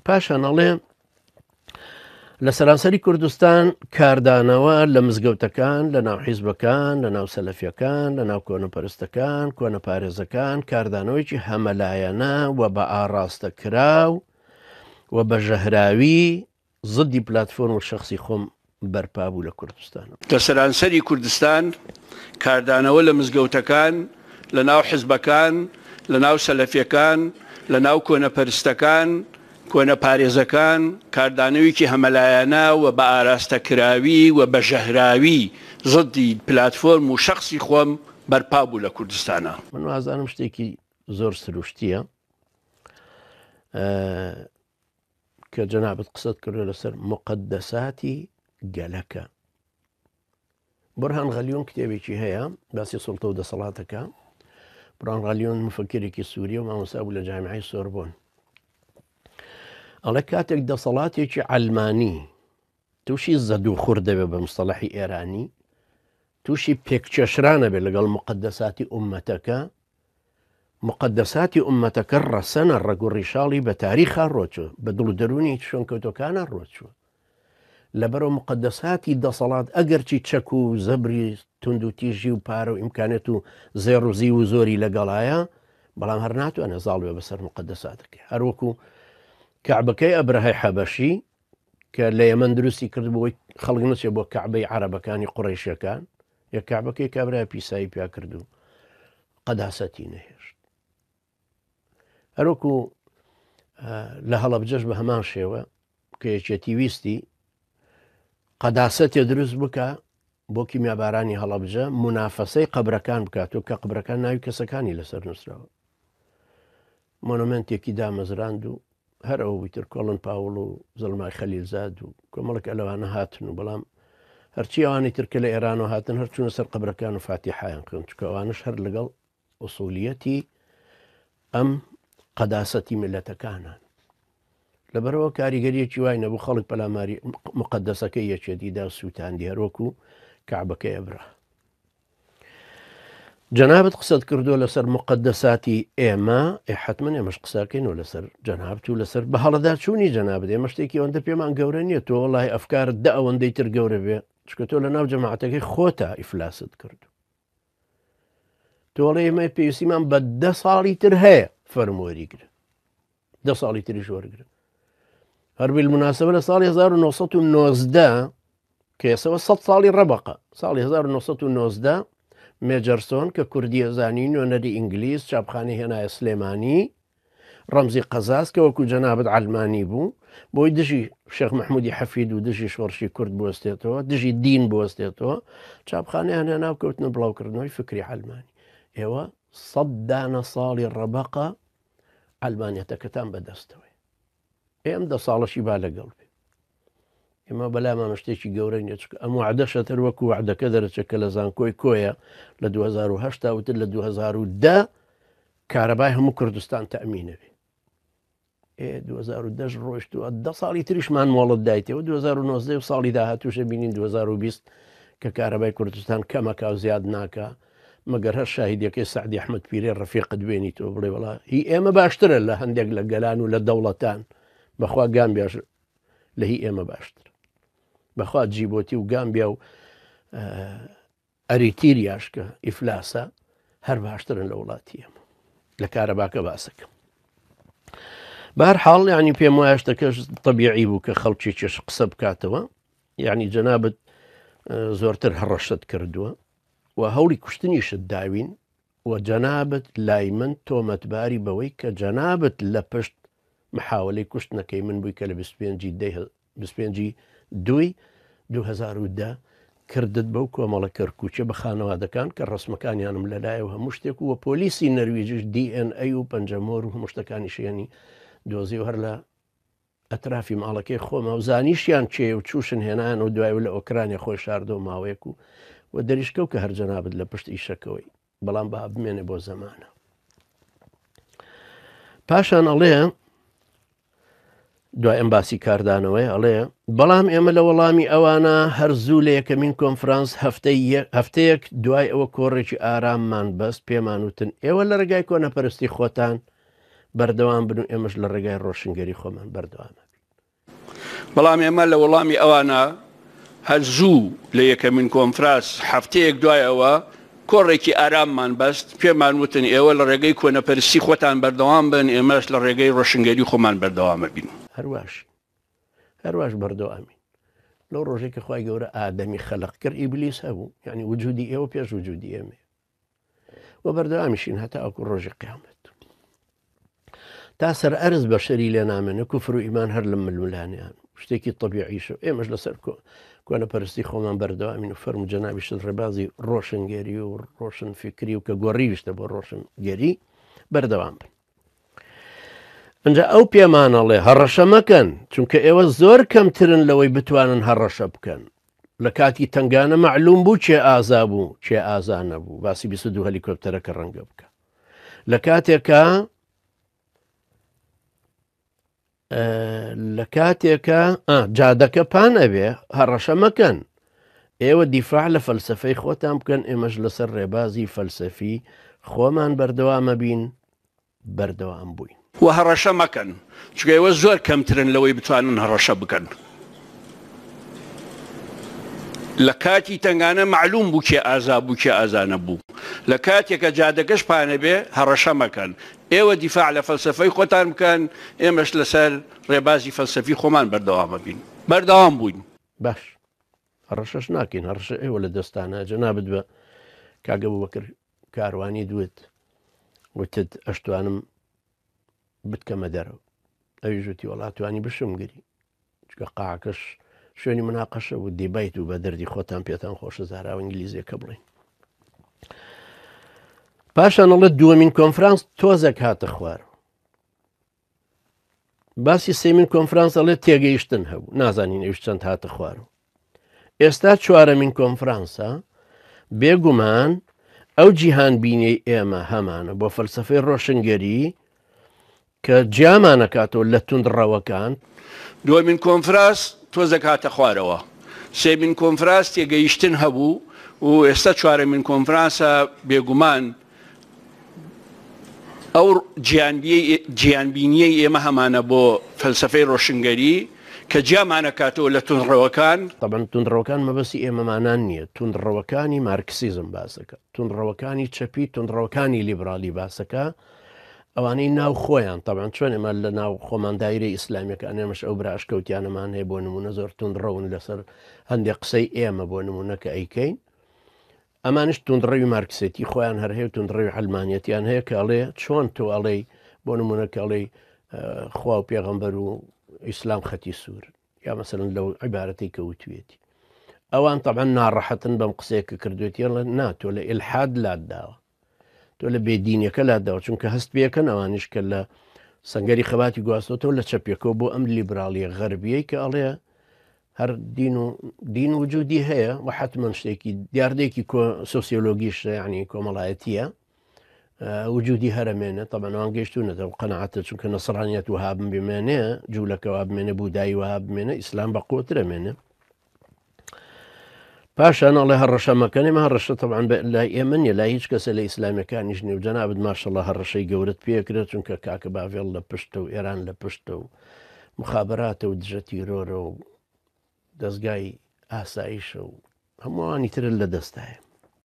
پاشان ئەڵێ لە سەرانسەری کوردستان کاردانەوە لە مزگەوتەکان، لە ناو حیزبەکان، لە ناو سەلەفیەکان، لە ناو کۆنەپەرستەکان، کۆنەپارێزەکان کاردانەوەیکی هەمەلایەنە و بە ئاڕاستە کراو و بە ژەهراوی زدی پلاتفۆرم و شخصی خۆم بەرپا بوو لە کوردستان. لە سەرانسەری کوردستان کاردانەوە لە مزگەوتەکان، لە ناو حیزبەکان، لە ناو سەلەفیەکان، لە ناو کۆنەپەرستەکان، کۆنەپارێزەکان کاردانەوەیکی هەمەلایەنە و بە ئاراستەکراوی و بە ژەهراوی زدی پلاتفۆرم و شخصی خۆم بەرپا بوو لە کوردستانە. من وازانم شتێکی زۆر سروشتیە کە جەنابەت قسەت کردو لەسەر مقدساتی گەلەکە. بورهان غەلیۆن کتێبێکی هەیە باسی سوڵتە و دەسەڵاتەکە. بورهان غەلیۆن مفەکرێکی سووریە و مامۆستا بوو لە جامعەی سۆربۆن. ئەڵێ کاتێک دەسەڵاتێکی عەلمانی تووشی زەد و خوڕ دەبێت بە مستەڵەحی ئێرانی، تووشی پێکچەشرانە بێت لەگەڵ مقدساتی ئومەتەکە، مقدساتی ئومەتەکە ڕەسەنە ڕەگ و ڕیشاڵی بە تاریخا ڕۆچوە، بە دڵ و دەرونی شوێنکەوتەکانە ڕۆچووە. لەبەرەوە مقدساتی دەسەڵات ئەگەرچی چەک و زەبری تونند و تیژی و پارە و ئیمکانێت و زێڕ و زی و زۆری لەگەڵایە، بەڵام هەر ناتوانێت زاڵ بێ بەسەر مقدساتەکە. هەروەکو کەعبەکەی ئەبرەهەی حەبەشی کە لە یەمەن دروستی کرد بۆی خەڵک نەچێ بۆ کەعبەی عەرەبەکانی قوڕەیشیەکان، یەک کەعبەکەی کابرای پیسایی پیا کرد و قەداسەتی نەهێشت. هەروەکو لە هەڵەبجەش بە هەمان شێوە کە یەکێتی ویستی قەداسەتێ دروست بکە بۆ کیمیابارانی هەڵەبجە منافەسەی قەبرەکان بکاتەوە کە قەبرەکان ناوی کەسەکانی لەسەر نووسراوە. مۆنۆمنتێکی دامەزراند و هەر ئەوە ویتر کۆڵن پاوڵ و زەڵمای خەلیلزاد و کۆمەڵک ئەلەوانە هاتن و بەڵام هەرچی ئەوانی ترکە لە ئێران و هاتن هەرچوونە سەر قەبرەکان و فاتیحایان خوێن، چکە ئەوانش هەر لەگەڵ ئوسوڵیەتی ئەم قەداسەتی میلەتەکانان. لەبەرەوە کاریگەریەکی وای نەبوو خەڵک پەلاماری مقدسەکەی یەکێتیدا سووتاندی هەروەکو کەعبەکەی ئەبرە. جەنابەت قسەت کردووە لەسەر مقدساتی ئێمە، حتمما ئێمەش قساکەینەوە لەسەر جەنابەت و لەسەر بە هەڵەدا چوونی جەنابەت. ئێمە شتێکی ئەوەندە پێمان گەورە نییە، تۆ وەڵای ئەفکارت دە ئەوەندەی تر گەورە بێ، چکە تۆ لە ناو جەماعەتەکەی خۆتە ئیفلاست کردو. تۆڵێ ئێمە پێویستیمان بە 10 ساڵی تر هەیە فەرموەریگرە، 10 ساڵی تریش وەرگرە. هەربیل مناسبە لە ساڵی 1990 کە ئێسەوە 100 ساڵی ڕەبقە، ساڵی 1990 مێجەرسۆن کە کوردی ئەزانی نوێنەری ئینگلیز چاپخانی هێنایە سلێمانی ڕەمزی قەزاز کە وەکو جەنابەت عەلمانی بوو، بۆی دژی شێخ مەحموودی حەفید و دژی شۆڕشی کورد بوەستێتەوە، دژی دین بوەستێتەوە، چاپخانەیان هێنا و کەوتنە بڵاوکردنەوەی فکری عەلمانی. ئێوە 100 دانە ساڵی ڕەبقە عەلمانیەتەکەتان بەدەستەوەی، ئێم 10 ساڵەشی با لەگەڵ بێ. ئێمە بەلامان شتێکی گەورە نیە، چکە ئەم وعدەشەتر وەکو وعدەکە دەرەچەکە لە زانکۆی کۆیە لە 2008 وتر لە 2010 کارەبای هەموو کوردستان تەمینە بێ. 2010 ڕۆیشتووە 10 ساڵی تریشمان مۆڵت دایتەوە 2019 و ساڵی داهاتووشە بینین 2020 کە کارەبای کوردستان کەمەکە و زیاد ناکە، مەگەر هەر شاهیدەکەی سەعدی ئەحمەد پیرێ ڕەفیقت بێنی تۆ بڵێ وەڵا هی ئێمە باشترە لە هەندێک لە گەلان و لە دەوڵەتان، بەخوا گامبیاش لە هی ئێمە باشتر، بەخوا جیبۆتی و گامبیا و ئەریتیریاش کە ئیفلاسە هەر باشترن لە وڵاتی ئێمە لە کارەباکە باسەکەم. بەهەرحاڵ یعنی پێم وایە شتەکەش تەبیعی بوو کە خەڵکێکیش قسە بکاتەوە، یعنی جەنابەت زۆرتر هەڕەشت کردووە و هەوڵی کوشتنیشت داوین و جەنابەت لای من تۆمەتباری بەوەی کە جەنابەت لە پشت محاوەلەی کوشتنەکەی من بووی کە لە 25 دوی 2010 کردت بەو کۆمەڵە کەرکوچە بە خانەوادەکان کە ڕسمەکانیانم لەلایە و هەموو شتێک و پۆلیسی نەرویجش DNA و پەنجەمۆر و هەموو شتەکانی شێنی دۆزی و هەر لە ئەترافی ماڵەکەی خۆمە و زانیشیان چێ و چوشن هێنان و دوای و لە ئۆکرانیا خۆی شاردە و ماوەیەک و دەریشکەوت کە هەر جەنابەت لە پشت ئیشەکەوەی، بەڵام با بمێنێ بۆ زەمانە. پاشان ئەڵێ دوای ئەمباسی کاردانەوەی ئەڵێ بەڵام ئێمە لە وەڵامی ئەوانە هەر زوو لە یەکەمین کۆنفرانس هەفتەیەک دوای ئەوە کۆڕێکی ئاراممان بەست پێمان وتن ئێوە لە ڕێگای کۆنەپەرستی خۆتان بەردەوام بن و ئێمەش لە ڕێگای ڕۆشنگەری خۆمان بەردەوامە. بەڵام ئێمە لە وەڵامی ئەوانە هەر زوو لە یەکەمین کۆنفرانس هەفتەیەک دوایەوە کۆڕێکی ئاراممان بەست پێمان وتن ئێوە لە ڕێگەی کۆنەپەرستی خۆتان بەردەوام بن ئێمەش لە ڕێگەی ڕۆشنگەری خۆمان بەردەوامە بین. هەرواش بەردەوامین لەو ڕۆژێکی خوای گەورە ئادەمی خەلق کرد ئیبلیس هەبوو، یعنی وجودی ئێوە پێش وجودی ئێمە و بەردەوامیشین هەتا ئەوکو ڕۆژی قیامەت تا سەر ئەرز بەشەری لێ نامێنە کوفر و ئیمان هەر لە ملمولانیان شتێکی طبیعیشە. ئێمەش لەسەر کۆنەپەرستی خۆمان بەردەوامین و فەرمو جەنابیشت ڕێبازی ڕۆشنگەری و ڕۆشن فکری و کە گۆڕیویشتە بۆ ڕۆشنگەری بەردەوام بن. ئەنجا ئەو پێمانەڵێ هەڕەشە مەکەن چونکە ئێوە زۆر کەمترن لەوەی بتوانن هەڕەشە بکەن. لە کاتی تنگانە معلوم بوو چێ ئازا بوو چێ ئازا نەبوو، باسی 22 هەلیکۆپتەرەکە ڕەنگە بکە. لە کاتێکە جادەکە پان ئەبێ هەڕەشە مەکەن، ئێوە دیفاع لە فەلسفەی خۆتان بکەن، ئێمەش لەسەر ڕێبازی فەلسەفی خۆمان بەردەوامە بین بەردەوام بووین. و هەڕەشە مەکەن چونکە ئێوە زۆر کەمترن لەوەی بتوانن هەڕەشە بکەن. لە کاتی تنگانە معلوم بوو کێ ئازا بوو کێ ئازا نەبوو. لە کاتێکە جادەگەش پانە بێ هەڕەشە مەکەن، ئێوە دیفاع لە فەلسفەی خۆتان بکەن، ئێمەش لەسەر ڕێبازی فەلسەفی خۆمان بەردەوامە بین بەردەوام بووین. باش هەڕەشەش ناکەین، هەڕەشە ئێوە لە دەستانە جەنابەت بە کاگە بووبەکر کاروانی دوت وتت ئەشتوانم بتکەمە دەرەوە، ئەوی ژوتی وڵاتوانی بشمگری چکە قاعکەش شوێنی مناقەشە و دیبیت و بە دەردی خۆتان پێتان خۆشە زاراوە ئینگلیزیەکە بڵین. پاشانەڵێ دووەمین کۆنفرانس تۆزێک هاتە خوار. باسی سێمین کۆنفرانس ئەڵێ تێگەیشتن هەبوو، نازانین ئەوش چەند هاتە خوارەوە. ئێستا چوارەمین کۆنفرانسە بێگومان ئەو جیهان بینەی ئێمە هەمانە بۆ فەلسەفەی ڕۆشنگەری کە جیامانەکاتەوە لە توندڕەوەکان. دووەمین کۆنفرانس تۆزێک هاتە خوارەوە، سێمین کۆنفرانس تێگەیشتن هەبوو و ئێستا چوارەمین کۆنفرانسە بێگومان ئەو گیانبینیەی ئێمە هەمانە بۆ فەلسەفەی ڕۆشنگەری کە جیامانەکاتەوە لە توندڕەوەکان. طبعاً توندڕەوەکان مەبەستی ئێمەمانان نییە، توندڕەوەکانی مارکسیزم باسەکە، توندڕەوەکانی چەپی، توندڕەوەکانی لیبرالی باسەکە، ئەوانەی ناو خۆیان طبعاً چۆن ئێمە لە ناو خۆمان دایرەی ئیسلامیەکان ئێمەش ئەو براشکەوتیانەمان هەیە بۆ نمونە زۆر توندڕەون لەسەر هەندێک قسەی ئێمە بۆ نمونەکە ئەیکەین. ئەمانش توندڕەوی مارکسێتی خۆیان هەر هەیە و توندڕەوی هەلمانیەتیان هەیە کە ئەڵێ چۆن تۆ ئەڵێ بۆ نمونەکە ئەڵێ خوا و پێغەمبەر و ئیسلام خەتی سوور یا مەسەلەن لەو عیبارەتی کەوتوێتی. ئەوان طبعاً ناڕەحەتن بەم قسەیەکە کردوێتی ئەڵێ نا تۆ لە ئیلحاد لادداوە، تۆ لە بێدینیەکە لاداوە، چونکە هەست پێکەن ئەوانش کە لە سەنگەری خەباتی گواستۆتەوە لە چەپێکەوە بۆ ئەم لیبرالیە غەربیەی کە ئەڵێ هەر دین وجودی هەیە و حتمما شتێکی دیاردێکی سۆسیۆلۆگیش ینی کۆمەڵایەتیە وجودی هەرمێنە. طبعاً ئەوان گەیشتونەتە و قەنەعەتە چونکە نەسڕانیەت وها بمێنێ جوولەکەوا بمێنە بودایی وها بمێنە ئیسلام بە قوترەمێنە. پاشان ئەڵێ هەڕەشە مەکەن، ئێمە هەڕەشە طبعاً لای ئێمە نیە، لای هیچ کەسە لە ئیسلامیەکانیش نیە و جەنابەت ماشەڵڵا هەڕەشەی گەورەت پێکرێت چونکە کاکە باڤێڵ لە پشتە و ئێران لە پشتە و مخابراتە و دژە تیرۆرە و دەستگای ئاساییشە و هەمووانی ترن لە دەستایە.